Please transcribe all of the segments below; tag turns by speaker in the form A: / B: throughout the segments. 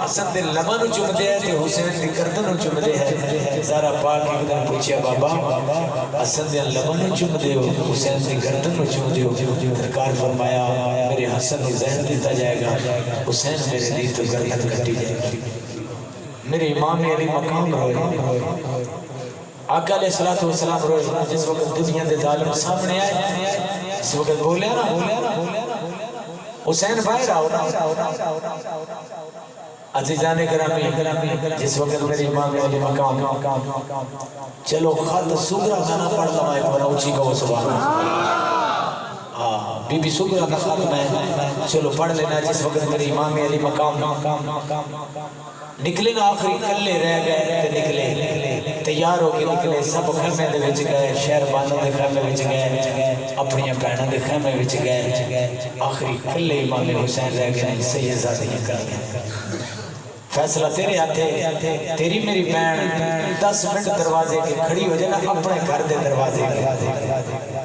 A: حسن دے لباں نو چومدے ہیں تے حسین دی گردن نو چومدے ہیں زہرا پاک ایک دن پوچھیا بابا حسن دے لباں نو چومدے ہو حسین دی گردن نو چومدے ہو سرکار فرمایا میرے حسن نو زہر دیتا جائے گا حسین میرے دی تو گردن کٹی جائے گی میرے امام علی مقام روئے آقا علیہ السلام روئے جس وقت دنیا دے ظالم سامنے آئے اس وقت بولے نا حسین باہر آؤ عزیزان گرامی جس وقت میرے امام علی مقام چلو خط سگرا گانا پڑھ لما ایک بنا اچھی کہو سبحان بی بی سگرا کا خط میں چلو پڑھ لینا جس وقت میرے امام علی مقام نکلے نا آخری کلے رہ گئے تے نکلے تیار ہو کے نکلے سب خیمے دے وچ گئے شہر بانوں دے خیمے وچ گئے اپنی بہنوں دے خیمے وچ گئے آخری کلے امام حسین رہ گئے سید زادیاں کر گئے فیصلہ تیرے آتے تیری میری بہن 10 منٹ دروازے کے کھڑی ہو جائے نا اپنے گھر دے دروازے کے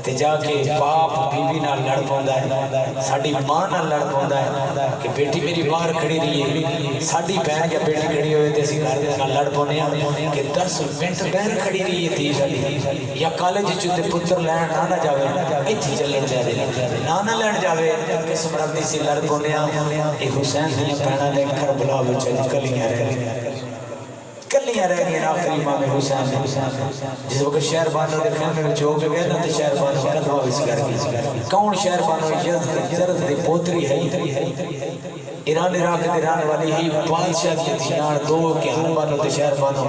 A: تے جا کے باپ بی بی نال لڑ پوندا ہے ساڈی ماں نال لڑ پوندا ہے کہ بیٹی میری باہر کھڑی رہی ہے ساڈی بہن یا بیٹی کھڑی ہوئے تے اسی گھر دے نال لڑ پونے ہیں کہ 10 منٹ بہن کھڑی رہی ہے تھی ساڈی یا کالج چ تے پتر لین نہ جاوے ایتھے چلن جاوے نہ لین جاوے کہ سمرتی سی لڑ پونے ہیں اے حسین دی بہناں دے کربلا وچ کلیاں رہ گئیں آخری امام حسین جس وقت شہر بانوں دے خیمے میں ہو گئے نا تے شہر بانوں کدھوا وچ کر گئی کون شہر بانوں یزد دی پوتری ہے ایران عراق دے رہنے والی ہی بادشاہ دی تھیاں دو کہ ہر بانوں تے شہر بانوں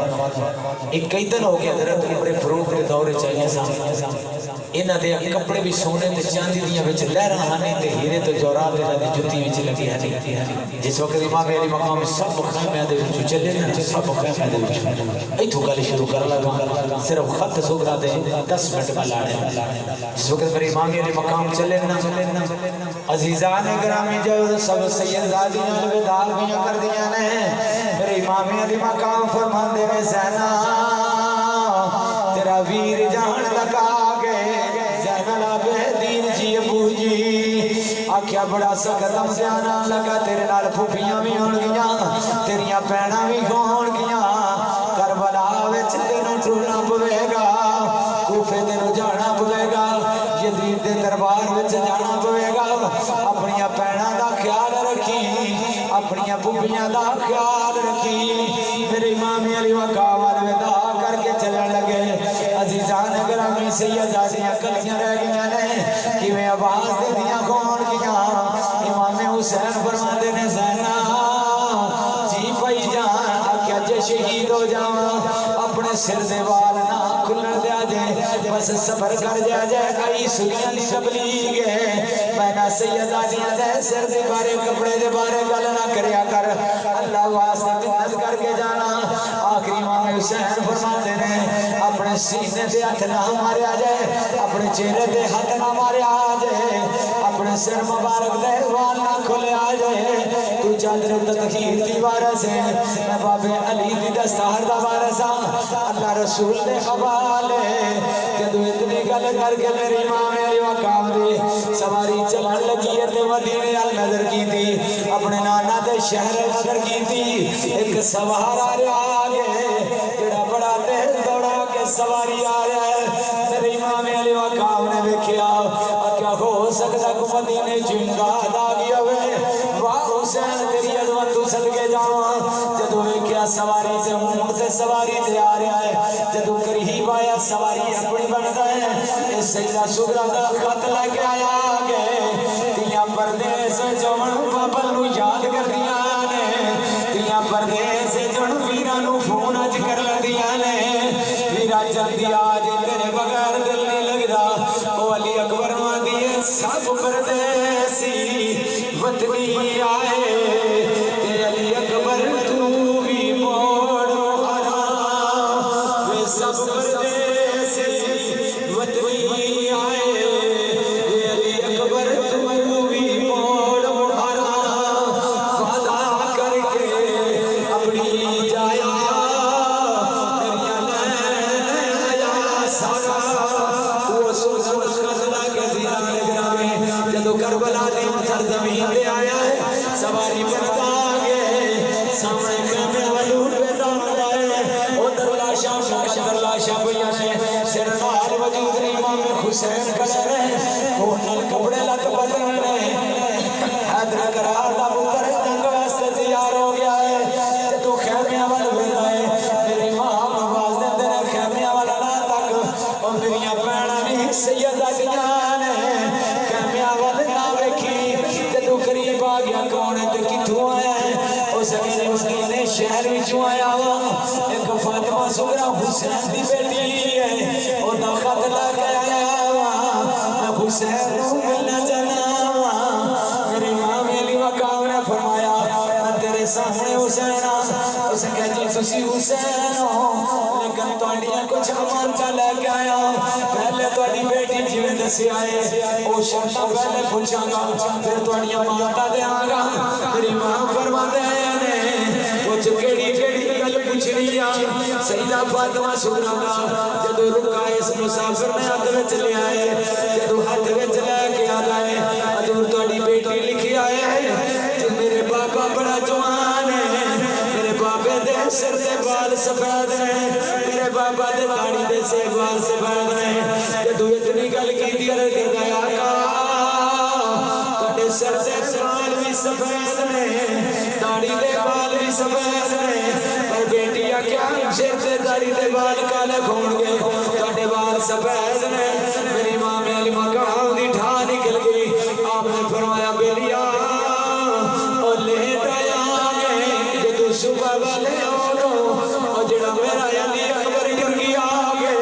A: ایک کئی دن ہو گیا حضرت عمر فاروق دے دور چاہیے سامنے انہاں دے کپڑے بھی سونے تے چاندی دیاں وچ لہراں ہن تے ہیرے تے جوہرات انہاں دی جُتی وچ لگی ہن جس وقت امام علی مقام سب خیمے دے وچ چلے نا سب خیمے دے وچ ایتھوں گل شروع کر لگا صرف خط سگرا دے 10 منٹ میں لانے جس وقت میرے امام علی مقام چلے نا عزیزان گرامی جو سب سید زادیاں الوداع بیاں کر دیاں نے میرے امام علی مقام فرماندے نے زینا تیرا ویر جان لگا آکھیا بڑا سکتم زیانا لگا تیرے نال پھوپیاں بھی ہون گیاں تیریاں پیناں بھی ہون گیاں کربلا وچ تینوں ٹرنا پوے گا کوفے تینوں جانا پوے گا یزید دے دربار وچ جانا پوے گا اپنیاں پیناں دا خیال رکھی اپنیاں پھوپیاں دا خیال رکھی میرے امام علی مقام الوداع کر کے چلن لگے عزیزان گرامی سید زادیاں کلیاں رہ گئیاں نے کیویں آواز دے دیاں کون گیاں امام حسین فرماندے نے زینا جی پئی جان آکھیا جے شہید ہو جاواں اپنے سر دے وال نہ کھلن دیا جے بس صبر کر جا جائے کئی سلیاں دی تبلیغ ہے میں نہ سید زادیاں دے سر دے بارے کپڑے دے بارے گل نہ کریا کر اللہ واسطے محنت کر کے جانا آخری امام حسین فرماتے نے اپنے سینے دے ہاتھ نہ ماریا جائے اپنے چہرے دے ہاتھ نہ ماریا جائے اپنے سر مبارک دے وال نہ کھلیا جائے تو چادر تطہیر دی وارث ہے میں باب علی دی دستار دا وارث ہاں اللہ رسول دے حوالے جدو اتنی گل کر کے میری امام علی مقام دی سواری چلن لگی ہے تے مدینے ال نظر کی تھی اپنے نانا دے شہر نظر کی تھی ایک سوار آ رہا آگے جڑا بڑا تیز دوڑا کے سواری آ رہا ہے میرے امام علی مقام نے دیکھیا کیا ہو سکتا کو مدینے جنگاد آ گیا ہوئے واہ حسین تیری عظمت تو صدقے جاواں جدو ویکھیا سواری تے اونٹ تے سواری تے آ رہا ہے جدو قریب آیا سواری اپنی بنتا ہے اس سیدہ سغرا دا خط لے کے آیا آگے تیاں پردیس جمن بابل نو یاد کر دیا نے تیاں پردیس جن ویران نو فون اج کر لدیاں نے ویرا جلدی آج تیرے بغیر دل نہیں لگدا او علی اکبر مان دیے سب پردیسی وطنی آئے تے علی اکبر تو بھی موڑ آنا وے سب پردیسی وطنی آئے تے علی اکبر تو بھی موڑ آنا وعدہ کر کے اپنی جایا میری لین حسین کھڑے نے کونل کپڑے لت بدل نے حیدر قرار دا پتر جنگ واسطے تیار ہو گیا ہے تو خیمیاں وال ویلا ہے میرے امام آواز دے نے خیمیاں والا نا تک اور میریاں بہناں بھی سیدہ دیاں نے خیمیاں وال نہ ویکھی تے تو قریب آ گیا کون ہے تے کتھوں آیا ہے اس نے شہر وچوں آیا وا ایک فاطمہ سغرا حسین دی بیٹی ہے او دا خط لا کے آیا وا میں حسین نو ملنا چاہنا وا میرے امام علی مقام نے فرمایا میں تیرے سامنے حسین اس نے کہا جی تسی حسین ہو لیکن تہاڈیاں کچھ امانتاں لے کے آیا پہلے تہاڈی بیٹی جویں دسیا ہے او شرطاں پہلے پوچھاں گا پھر تہاڈیاں امانتاں دیاں گا میرے امام فرماتے ہیں کچھ کیڑی کیڑی گل پوچھنی آ سیدہ فاطمہ سغرا دا جدوں رکا اس مسافر نے ہاتھ وچ لے آئے جدوں ہاتھ وچ لے کے آ گئے حضور تہاڈی بیٹی لکھی آئے کہ میرے بابا بڑا جوان ہے میرے بابے دے سر دے بال سفید ہیں میرے بابا دے داڑھی دے سے بال سفید ہیں جدوں اتنی گل کیتی عرض کردا ہے آقا تہاڈے سر دے بال بھی سفید نے داڑھی دے بال بھی سفید نے پر بیٹی کیا سر دے داڑھی دے بال کالے کھون گے تہاڈے بال سفید نے میری امام علی مقام دی ٹھا نکل گئی آپ نے فرمایا بیلیا او لیٹ آیا گے جدو صبح والے آنو اور جڑا میرا علی اکبر جرگی آگے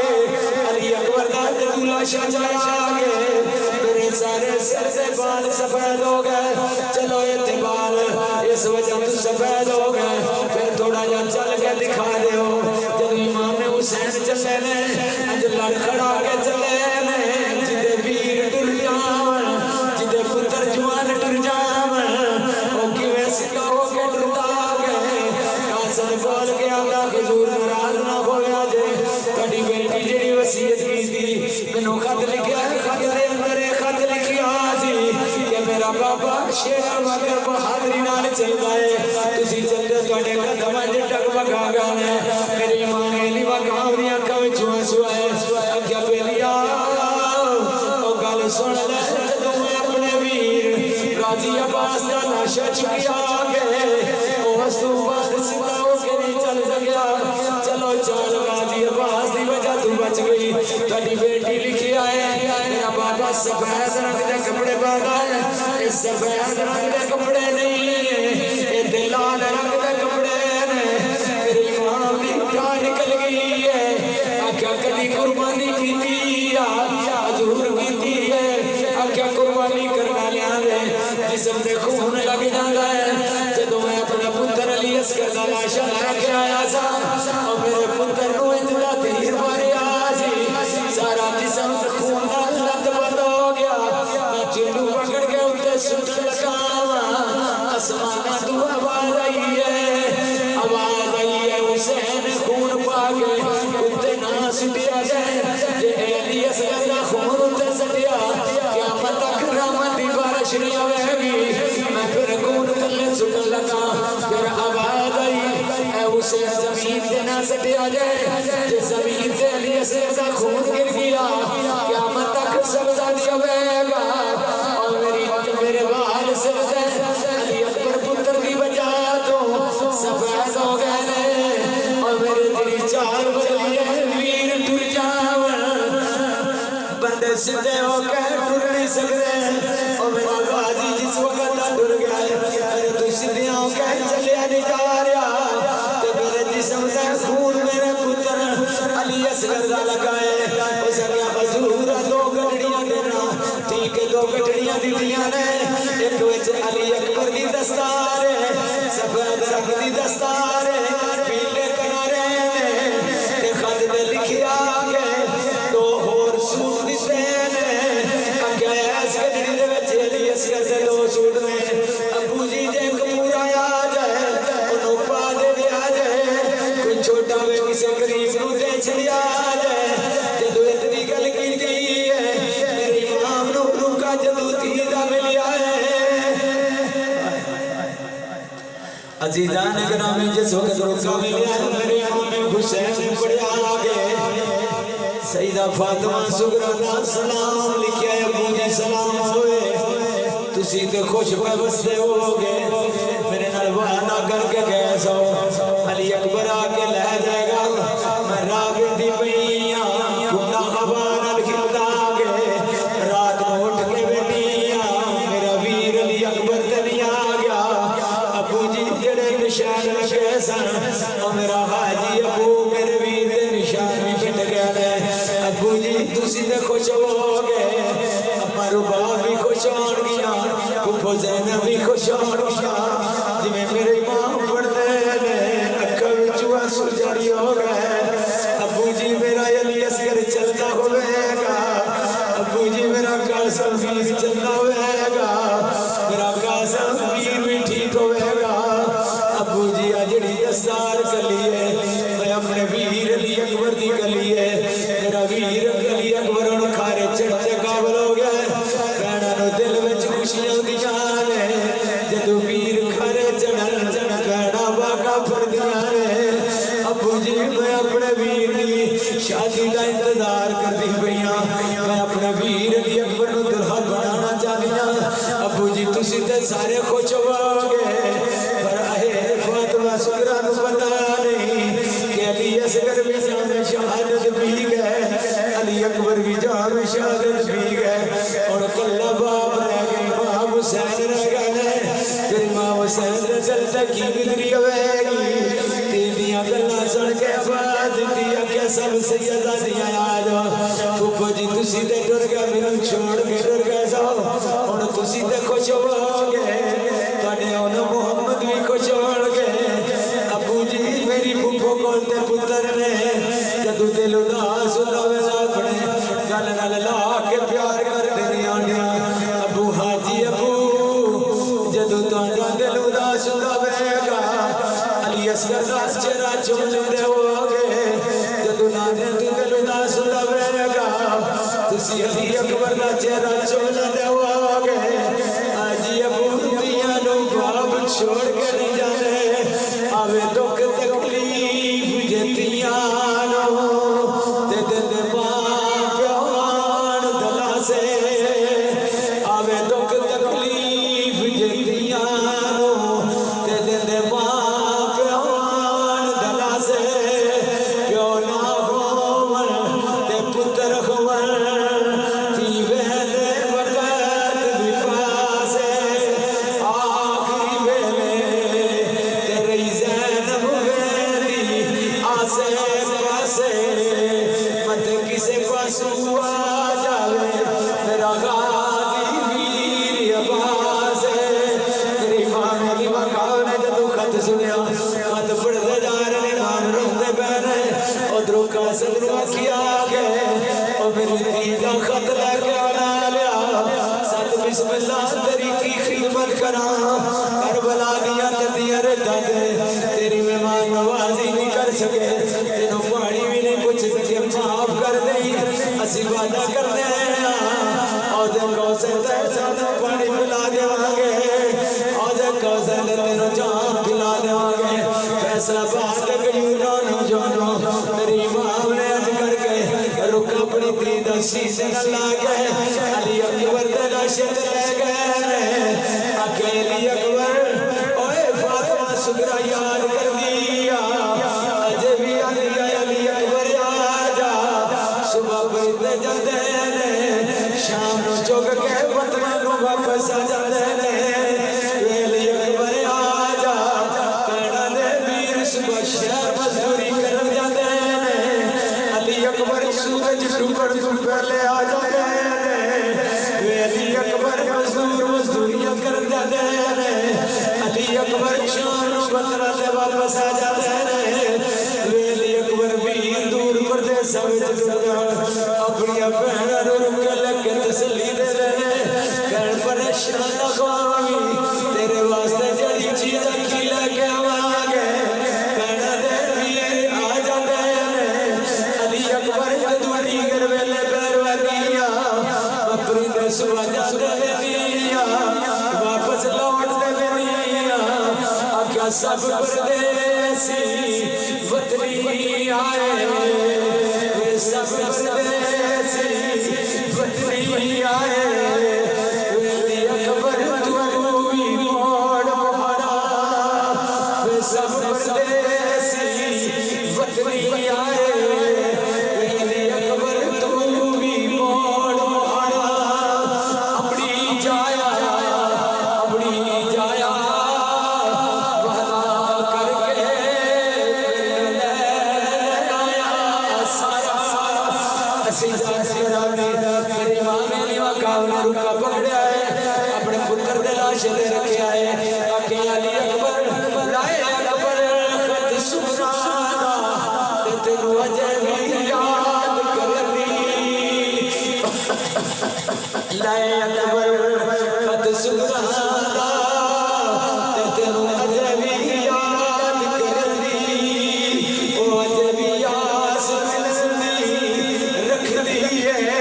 A: علی اکبر دا دلہ شجایا آگے میرے سارے سر سے بال سفید ہو گئے چلو اتبال اس وجہ تو سفید ہو گئے پھر تھوڑا جا چل کے دکھا دے ہو جب امام حسین چلے نے اج لڑ کھڑا کے چلے نے جدے ویر ٹر جاون جدے پتر جوان ٹر جاون او کیویں سکا ہو کے ٹرتا گئے قاسم بول کے آندا حضور ناراض نہ ہویا جے تہاڈی بیٹی جڑی وصیت کیتی مینوں خط لکھیا خط دے اندر خط لکھیا سی کہ میرا بابا شیر وگر بہادری نال چلدا ہے تسی چلدے تہاڈے قدم وچ ڈگمگا گانے میری امام علی مقام دی اکھاں وچوں آنسو آئے اگیا بیلیا او گل سن لے جدوں میں اپنے ویر غازی عباس دا لاشا چکیا گئے اس تو بعد سیدھا ہو کے نہیں چل سکیا چلو چل غازی عباس دی وجہ تو بچ گئی تہاڈی بیٹی لکھی آئے میرا بابا سفید رنگ دے کپڑے پاتا ہے اس سفید رنگ دے کپڑے نہیں اے لال رنگ دے کپڑے نے میری امام دی جان نکل گئی ہے آکھیا کدی قربانی کیتی حضور کیتی ہے آکھیا قربانی کرنا لیا دے جسم دے خون لگ جاندا ہے جدوں میں اپنے پتر علی اصغر دا لاشا لے کے آیا سا اور میرے پتر نو انجلا تیر ماریا سی سارا جسم خون دا لت بند ہو گیا میں چلو پکڑ کے اٹھے سٹ لگا آسمانہ تو آواز آئی ہے حسین خون پا کے اتے نہ سٹیا جائے جے علی اصغر دا خون اتے سٹیا قیامت تک رحمت دی بارش نہیں ہوئے گی میں پھر خون تلے سٹ لگا پھر آواز آئی اے حسین زمین دے نہ سٹیا جائے جے زمین دے علی اصغر دا خون گر گیا قیامت تک سبزہ نہیں ہوئے گا اور میرے بال سبزہ علی اکبر پتر دی وجہ تو سفید ہو گئے اور میرے دلی چار بجلی ہے ویر ٹر جاون بندے سدھے ہو کے ٹر نہیں سکتے اور میرا غازی جس وقت ٹر گئے اگر تو سدھے ہو کے چلے نہیں جا رہا تو میرے جسم سے خون میرے پتر علی اصغر دا لگائے اس اگیا حضور دو گھڑیاں دینا ٹھیک ہے دو گھڑیاں دیتیاں نے ایک وچ علی اکبر دی دستار ہے سفید رنگ دی دستار ہے پیلے کنارے نے تے خط دے لکھیا گئے دو ہور سوٹ دتے نے اگیا اس گھڑی دے وچ علی اصغر دے دو سوٹ نے ابو جی جے پورا آ جائے اونوں پا دے دیا جائے کوئی چھوٹا وے کسے غریب نو دے چھڑیا جائے جدوں اتنی گل کیتی ہے میرے امام نو روکا جدوں تی دا ملیا ہے عزیزان گرامی جس وقت روکا ملیا ہے میرے امام حسین بڑے آگے سیدہ فاطمہ سغرا دا سلام لکھیا ہے ابو جی سلام ہوئے تسی تے خوش پہ بستے ہو گئے میرے نال وعدہ کر کے گئے سو علی اکبر آ کے لے جائے گا میں راگ دی پئیاں کنڈا خبار کھلتا گئے رات اٹھ کے بیٹیاں میرا ویر علی اکبر تے نہیں آ گیا ابو جی جڑے نشان لگے سن اور میرا حاجی ابو میرے ویر دے نشان بھی بٹ گئے ابو جی تسی تے خوش ہو گئے اپا رباب بھی خوش ہو گیا پھوپھو زینب بھی خوش ہو گیا جی میں میرے امام پڑھتے ہیں اکھا وچوں آنسو جاری ہو گئے ابو جی میرا علی اصغر چلتا ہوئے گا ابو جی میرا قاسم بھی چلتا ہوئے گا میرا قاسم بھی ٹھیک ہوئے گا ابو جی اجڑی دستار کلیے میں اپنے ویر علی اکبر دی کلیے میرا ویر علی اکبر ان کھارے چڑھتے قابل ہو گئے کہنا نو دل وچ خوشیاں دی جانے جدو ویر کھارے چڑھن کہنا باقا پھر دیانے ابو جی میں اپنے ویر دی شادی دا انتظار کر دی پئیاں میں اپنے ویر علی اکبر نو دلہا بنانا چاہیاں ابو جی تسی تے سارے خوش ہو گئے پر آئے فاطمہ سغرا نو پتہ نہیں کہ علی اصغر بھی جام شہادت بھی گئے علی اکبر بھی جام شہادت بھی گئے اور کلہ باپ رہ گئے امام حسین رہ گئے پھر امام حسین دل تک کی گزری ہوئے گی تیلیاں گلہ سڑ کے آباد دیا کہ سب سیدہ دیا آجا پھوپھو جی تسی تے ڈر گئے میرا چھوڑ کے ڈر گئے سو اور تسی تے خوش ہو گئے تانے انہوں محمد بھی خوش ہو گئے ابو جی میری پھوپھو کون تے پتر نے جدو دل اداس ہوئے اپنے گل نال لا کے پیار کر دنیا ابو حاجی ابو جدو تانڈا دل اداس ہوئے گا علی اصغر دا چہرہ چوم دے ہو گئے جدو نانے تو دل اداس ہوئے گا تسی علی اکبر دا چہرہ چوم دے ہو گئے حاجی ابو دیا نو باب چھوڑ کے نہیں جانے آوے دکھ تکلیف جتیاں نو تے دے ماں پیوان دلا سے آوے دکھ تکلیف جتیاں نو تے دے ماں پیوان دلا سے پیو نہ ہوون تے پتر ہوون تھی ویلے وقت بھی پاسے آخری ویلے تیری زینب ویلی آسے پاسے مت کسے پاسو آ جاوے میرا غازی ویر عباس میری ماں میری مکاو نے جدو خط سنیا خط پڑھتے جا رہے نام روندے پہنے ادھروں قاسم نو کیا گئے اور میری دیدہ خط لے کے آنا لیا ست بسم اللہ تیری کی خدمت کرا کربلا دیا تدیر دادے تیری مہمان نوازی نہیں کر سکے تینوں پانی بھی نہیں کچھ سکے معاف کر دیں اسی وعدہ کر دیں اور دے کوثر دے سانوں پانی پلا دے آگے اور دے کوثر دے تینوں جان پلا دے آگے فیصلہ بات گیونوں جانوں میری امام نے اج کر کے رک اپنی دیدہ سیسے نہ لاگے علی اکبر دے ناشد لے گئے اکیلی اکبر اوے فاطمہ سغرا یاد کر دیا اجے بھی علی اکبر آجا صبح پڑھتے جاندے نے شام نو چوک کے وطن نو واپس آ جاندے نے علی اکبر آجا کہنا دے ویر صبح شہر مزدوری کر جاندے نے علی اکبر سورج ڈوبن تو پہلے آ جاندے نے علی اکبر مزدوریاں کر جاندے نے علی اکبر شام نو وطن تے واپس آ جاندے نے علی اکبر ویر دور پردیساں وچ ڈر اپنی بہناں نو رک کے تسلی دے رہے کہن پریشان نہ ہوویں تیرے واسطے جڑی چیز کی لے کے آواں گے کہنا دے ویر آ جاندے نے علی اکبر جدوں ڈیگر ویلے پیروا دیا اپنی دے سوا جاندے دیا واپس لوٹ دے دیا آکھیا سب پردیسی وطنی آئے سب پردیسی سب پردیسی وطنی آئے علی اکبر تو بھی موڑ ماڑا اپنی جایا وعدہ کر کے لایا سارا اسی جانے میرے امام علی مقام نے رکا پکڑیا ہے اپنے پتر دے لاشے دے رکھے آئے آکے علی اکبر لائے اکبر خط سبرانا تے تینو اجے بھی یاد کرنی لائے اکبر خط سبرانا تے تینو اجے بھی یاد کرنی او اجے بھی یاس ملنی رکھ دی ہے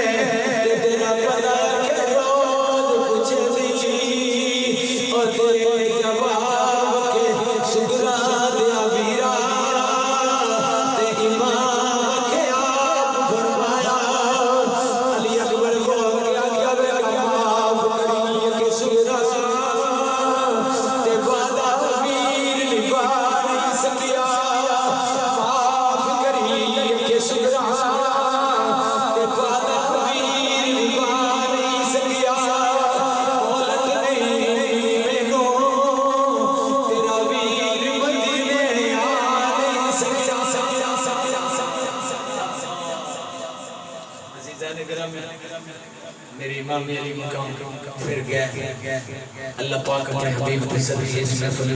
A: تے تیرا پتہ کہ روز کچھ دی او تیرے جواب کے سگرا دیا ویرا تے امام کے آپ فرمایا علی اکبر کو کیا کیا بے معاف کری کہ سگرا تے وعدہ ویر نبھا نہیں سکیا معاف کری کہ سگرا تے وعدہ ویر نبھا نہیں سکیا مولت نہیں مینو تیرا ویر مدینے آ نہیں سکیا عزیزان گرامی میری امام علی مقام پھر گیا اللہ پاک اپنے حبیب کے صدقے اس محفل